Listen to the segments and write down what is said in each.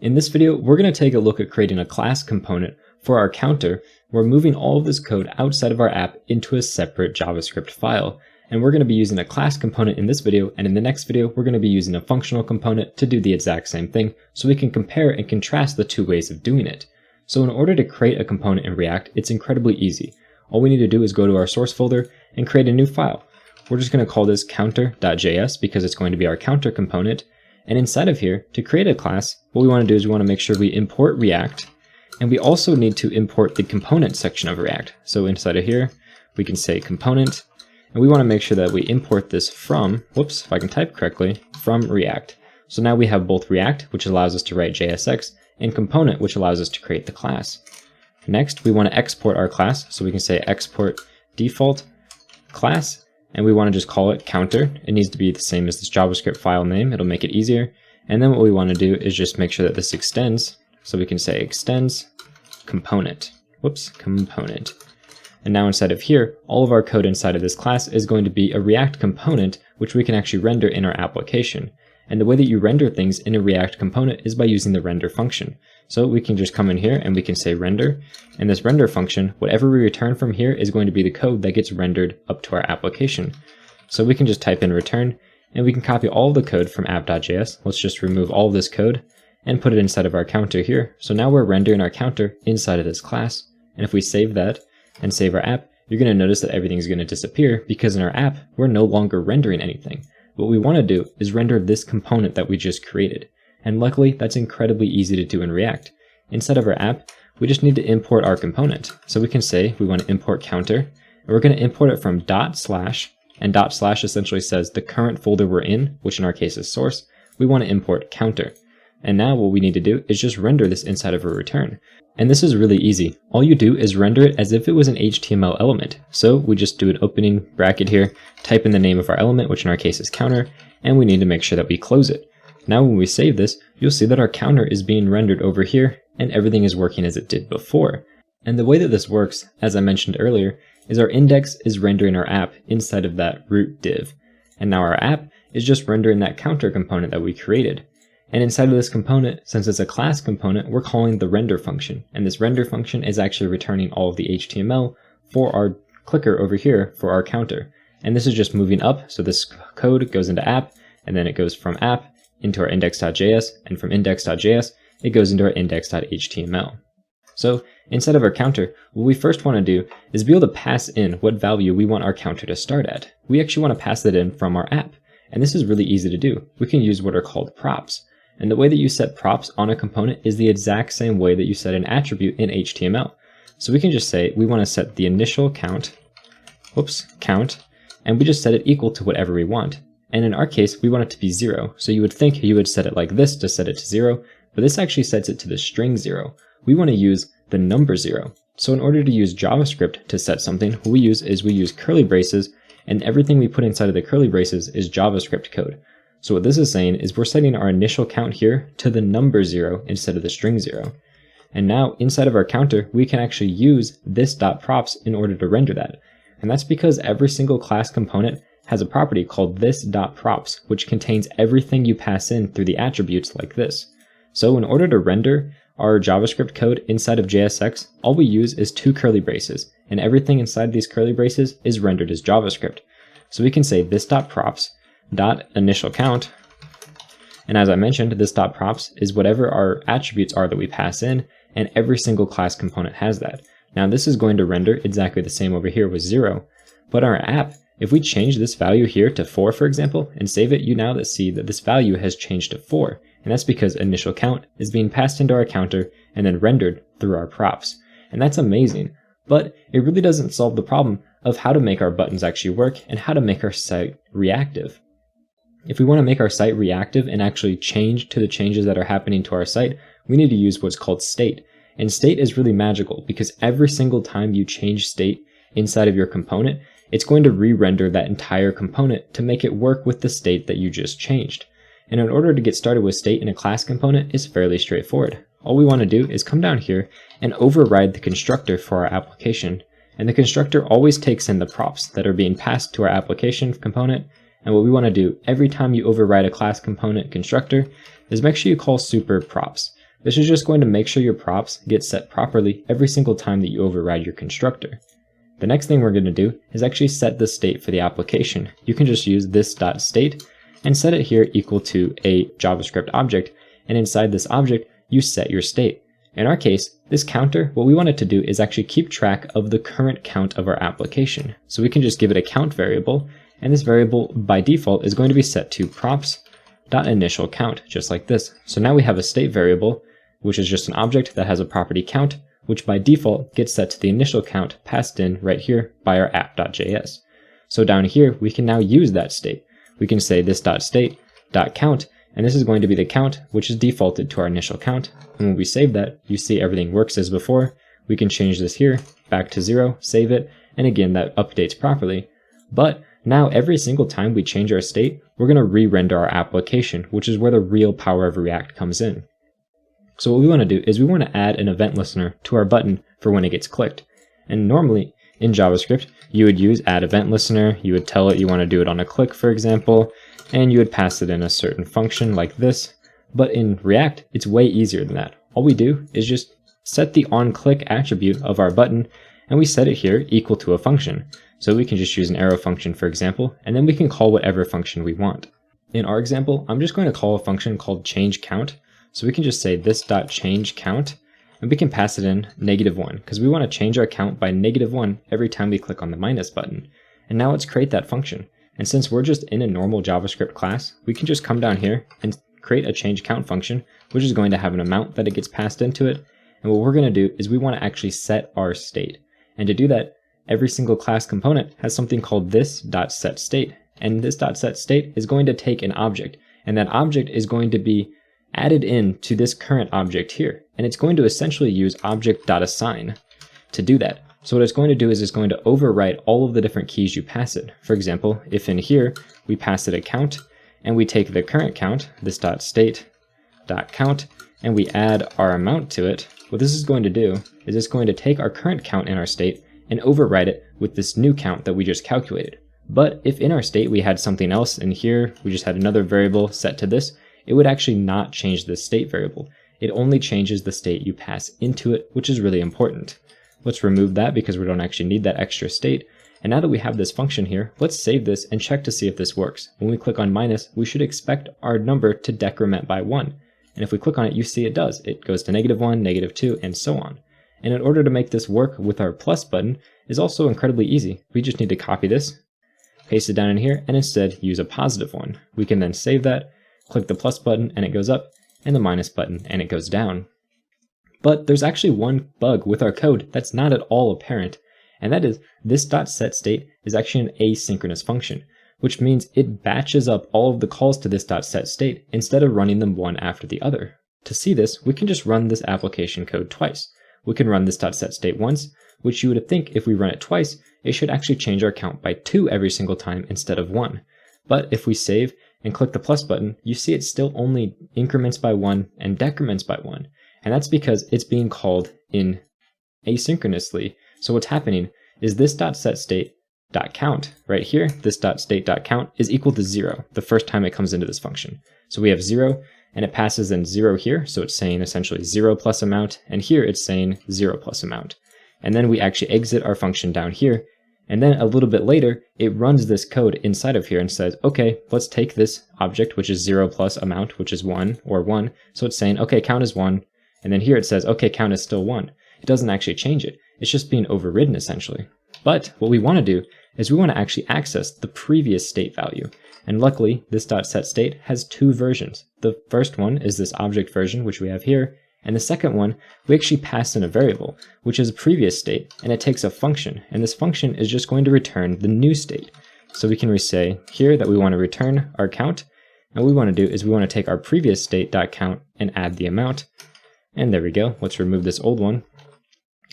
In this video, we're going to take a look at creating a class component for our counter. We're moving all of this code outside of our app into a separate JavaScript file. And we're going to be using a class component in this video, and in the next video, we're going to be using a functional component to do the exact same thing, so we can compare and contrast the two ways of doing it. So in order to create a component in React, it's incredibly easy. All we need to do is go to our source folder and create a new file. We're just going to call this counter.js because it's going to be our counter component. And inside of here, to create a class, what we want to do is we want to make sure we import React, and we also need to import the component section of React. So inside of here, we can say component, and we want to make sure that we import this from, whoops, if I can type correctly, from React. So now we have both React, which allows us to write JSX, and component, which allows us to create the class. Next, we want to export our class, so we can say export default class, and we want to just call it counter. It needs to be the same as this JavaScript file name. It'll make it easier. And then what we want to do is just make sure that this extends. So we can say extends component. Whoops, component. And now inside of here, all of our code inside of this class is going to be a React component, which we can actually render in our application. And the way that you render things in a React component is by using the render function. So we can just come in here and we can say render, and this render function, whatever we return from here is going to be the code that gets rendered up to our application. So we can just type in return, and we can copy all the code from app.js. Let's just remove all of this code and put it inside of our counter here. So now we're rendering our counter inside of this class. And if we save that and save our app, you're going to notice that everything's going to disappear because in our app, we're no longer rendering anything. What we want to do is render this component that we just created. And luckily, that's incredibly easy to do in React. Inside of our app, we just need to import our component. So we can say we want to import counter, and we're going to import it from /, and // essentially says the current folder we're in, which in our case is source. We want to import counter. And now what we need to do is just render this inside of a return. And this is really easy. All you do is render it as if it was an HTML element. So we just do an opening bracket here, type in the name of our element, which in our case is counter, and we need to make sure that we close it. Now when we save this, you'll see that our counter is being rendered over here, and everything is working as it did before. And the way that this works, as I mentioned earlier, is our index is rendering our app inside of that root div. And now our app is just rendering that counter component that we created. And inside of this component, since it's a class component, we're calling the render function. And this render function is actually returning all of the HTML for our clicker over here for our counter. And this is just moving up. So this code goes into app, and then it goes from app into our index.js, and from index.js, it goes into our index.html. So inside of our counter, what we first want to do is be able to pass in what value we want our counter to start at. We actually want to pass that in from our app. And this is really easy to do. We can use what are called props. And the way that you set props on a component is the exact same way that you set an attribute in HTML. So we can just say we want to set the initial count, and we just set it equal to whatever we want. And in our case, we want it to be 0. So you would think you would set it like this to set it to 0, but this actually sets it to the string 0. We want to use the number 0. So in order to use JavaScript to set something, what we use curly braces, and everything we put inside of the curly braces is JavaScript code. So what this is saying is we're setting our initial count here to the number 0 instead of the string 0. And now inside of our counter, we can actually use this .props in order to render that. And that's because every single class component has a property called this.props, which contains everything you pass in through the attributes like this. So in order to render our JavaScript code inside of JSX, all we use is 2 curly braces, and everything inside these curly braces is rendered as JavaScript. So we can say this.props initial count, and as I mentioned, this .props is whatever our attributes are that we pass in, and every single class component has that. Now this is going to render exactly the same over here with 0, but our app, if we change this value here to 4, for example, and save it, you now see that this value has changed to 4. And that's because initial count is being passed into our counter and then rendered through our props. And that's amazing, but it really doesn't solve the problem of how to make our buttons actually work and how to make our site reactive. If we want to make our site reactive and actually change to the changes that are happening to our site, we need to use what's called state. And state is really magical because every single time you change state inside of your component, it's going to re-render that entire component to make it work with the state that you just changed. And in order to get started with state in a class component, it's fairly straightforward. All we want to do is come down here and override the constructor for our application. And the constructor always takes in the props that are being passed to our application component. And what we want to do every time you override a class component constructor is make sure you call super props. This is just going to make sure your props get set properly every single time that you override your constructor. The next thing we're going to do is actually set the state for the application. You can just use this.state and set it here equal to a JavaScript object, and inside this object, you set your state. In our case, this counter, what we want it to do is actually keep track of the current count of our application. So we can just give it a count variable, and this variable by default is going to be set to props.initialCount, just like this. So now we have a state variable, which is just an object that has a property count, which by default gets set to the initial count passed in right here by our app.js. So down here, we can now use that state. We can say this.state.count, and this is going to be the count, which is defaulted to our initial count. And when we save that, you see everything works as before. We can change this here back to 0, save it, and again, that updates properly. But now every single time we change our state, we're going to re-render our application, which is where the real power of React comes in. So what we want to do is we want to add an event listener to our button for when it gets clicked. And normally in JavaScript, you would use add event listener, you would tell it you want to do it on a click, for example, and you would pass it in a certain function like this. But in React, it's way easier than that. All we do is just set the onClick attribute of our button, and we set it here equal to a function. So we can just use an arrow function, for example, and then we can call whatever function we want. In our example, I'm just going to call a function called changeCount. So we can just say this.changeCount, and we can pass it in -1, because we want to change our count by -1 every time we click on the minus button. And now let's create that function. And since we're just in a normal JavaScript class, we can just come down here and create a changeCount function, which is going to have an amount that it gets passed into it. And what we're going to do is we want to actually set our state. And to do that, every single class component has something called this.setState. And this.setState is going to take an object, and that object is going to be added in to this current object here. And it's going to essentially use object.assign to do that. So what it's going to do is it's going to overwrite all of the different keys you pass it. For example, if in here we pass it a count, and we take the current count, this.state.count, and we add our amount to it, what this is going to do is it's going to take our current count in our state and overwrite it with this new count that we just calculated. But if in our state we had something else in here, we just had another variable set to this, it would actually not change this state variable. It only changes the state you pass into it, which is really important. Let's remove that because we don't actually need that extra state. And now that we have this function here, let's save this and check to see if this works. When we click on minus, we should expect our number to decrement by 1. And if we click on it, you see it does. It goes to -1, -2, and so on. And in order to make this work with our plus button is also incredibly easy. We just need to copy this, paste it down in here, and instead use a +1. We can then save that, click the plus button, and it goes up, and the minus button, and it goes down. But there's actually one bug with our code that's not at all apparent, and that is this.setState is actually an asynchronous function, which means it batches up all of the calls to this.setState instead of running them one after the other. To see this, we can just run this application code twice. We can run this.setState once, which you would think if we run it twice, it should actually change our count by 2 every single time instead of 1. But if we save and click the plus button, you see it still only increments by 1 and decrements by 1. And that's because it's being called in asynchronously. So what's happening is this.setState.count right here, this.state.count is equal to 0 the first time it comes into this function. So we have 0 and it passes in 0 here. So it's saying essentially 0 plus amount, and here it's saying 0 plus amount. And then we actually exit our function down here. And then a little bit later, it runs this code inside of here and says, okay, let's take this object, which is 0 plus amount, which is 1 or 1. So it's saying, okay, count is 1. And then here it says, okay, count is still 1. It doesn't actually change it. It's just being overridden essentially. But what we want to do is we want to actually access the previous state value. And luckily, this.setState has 2 versions. The first one is this object version, which we have here. And the second one, we actually pass in a variable, which is a previous state, and it takes a function. And this function is just going to return the new state. So we can say here that we want to return our count. And what we want to do is we want to take our previous state.count and add the amount. And there we go. Let's remove this old one.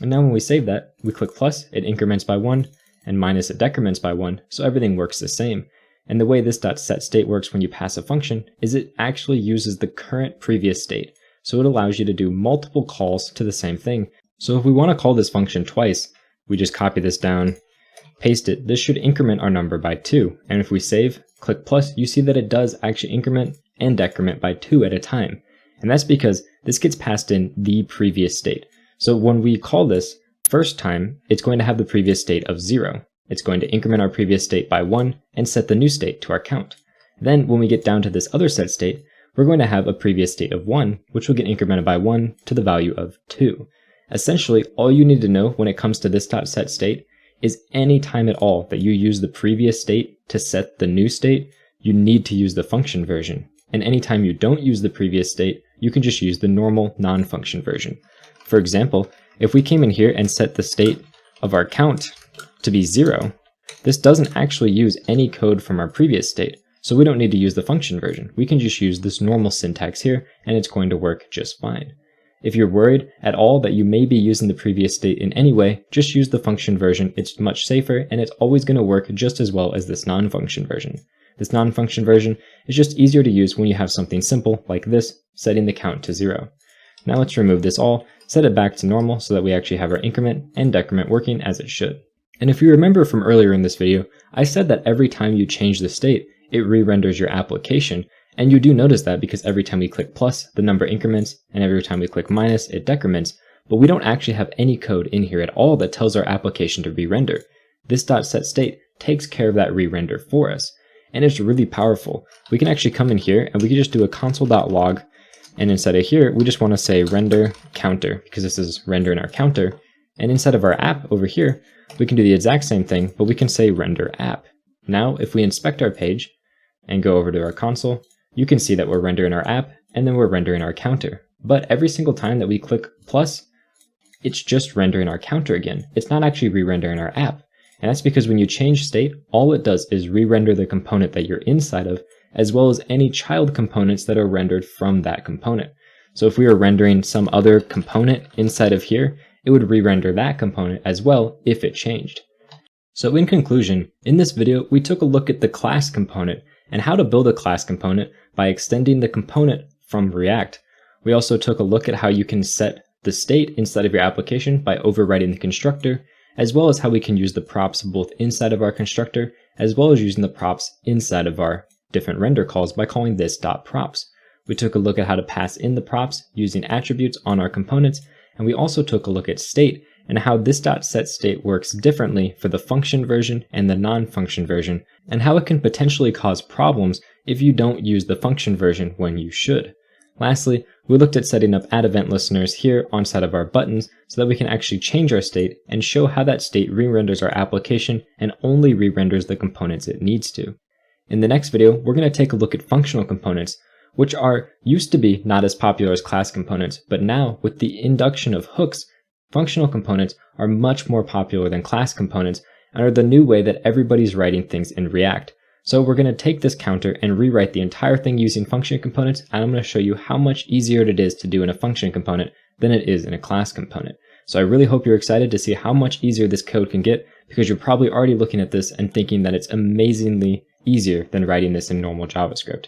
And now when we save that, we click plus, it increments by 1, and minus, it decrements by 1, so everything works the same. And the way this.setState works when you pass a function is it actually uses the current previous state. So it allows you to do multiple calls to the same thing. So if we want to call this function twice, we just copy this down, paste it. This should increment our number by 2. And if we save, click plus, you see that it does actually increment and decrement by 2 at a time. And that's because this gets passed in the previous state. So when we call this first time, it's going to have the previous state of 0. It's going to increment our previous state by 1 and set the new state to our count. Then when we get down to this other set state, we're going to have a previous state of 1, which will get incremented by 1 to the value of 2. Essentially, all you need to know when it comes to this .set state is any time at all that you use the previous state to set the new state, you need to use the function version. And anytime you don't use the previous state, you can just use the normal non-function version. For example, if we came in here and set the state of our count to be 0, this doesn't actually use any code from our previous state, so we don't need to use the function version. We can just use this normal syntax here, and it's going to work just fine. If you're worried at all that you may be using the previous state in any way, just use the function version. It's much safer, and it's always going to work just as well as this non-function version. This non-function version is just easier to use when you have something simple like this, setting the count to 0. Now let's remove this all, set it back to normal so that we actually have our increment and decrement working as it should. And if you remember from earlier in this video, I said that every time you change the state, it re-renders your application, and you do notice that because every time we click plus, the number increments, and every time we click minus, it decrements, but we don't actually have any code in here at all that tells our application to re-render. This .set state takes care of that re-render for us, and it's really powerful. We can actually come in here and we can just do a console.log, and inside of here, we just want to say render counter, because this is rendering our counter, and inside of our app over here, we can do the exact same thing, but we can say render app. Now, if we inspect our page and go over to our console, you can see that we're rendering our app and then we're rendering our counter. But every single time that we click plus, it's just rendering our counter again. It's not actually re-rendering our app. And that's because when you change state, all it does is re-render the component that you're inside of, as well as any child components that are rendered from that component. So if we were rendering some other component inside of here, it would re-render that component as well if it changed. So in conclusion, in this video, we took a look at the class component and how to build a class component by extending the component from React. We also took a look at how you can set the state inside of your application by overriding the constructor, as well as how we can use the props both inside of our constructor, as well as using the props inside of our different render calls by calling this .props. We took a look at how to pass in the props using attributes on our components, and we also took a look at state and how this .set state works differently for the function version and the non-function version, and how it can potentially cause problems if you don't use the function version when you should. Lastly, we looked at setting up add event listeners here on side of our buttons so that we can actually change our state and show how that state re-renders our application and only re-renders the components it needs to. In the next video, we're going to take a look at functional components, which used to be not as popular as class components, but now with the induction of hooks, functional components are much more popular than class components and are the new way that everybody's writing things in React. So we're going to take this counter and rewrite the entire thing using function components, and I'm going to show you how much easier it is to do in a function component than it is in a class component. So I really hope you're excited to see how much easier this code can get, because you're probably already looking at this and thinking that it's amazingly easier than writing this in normal JavaScript.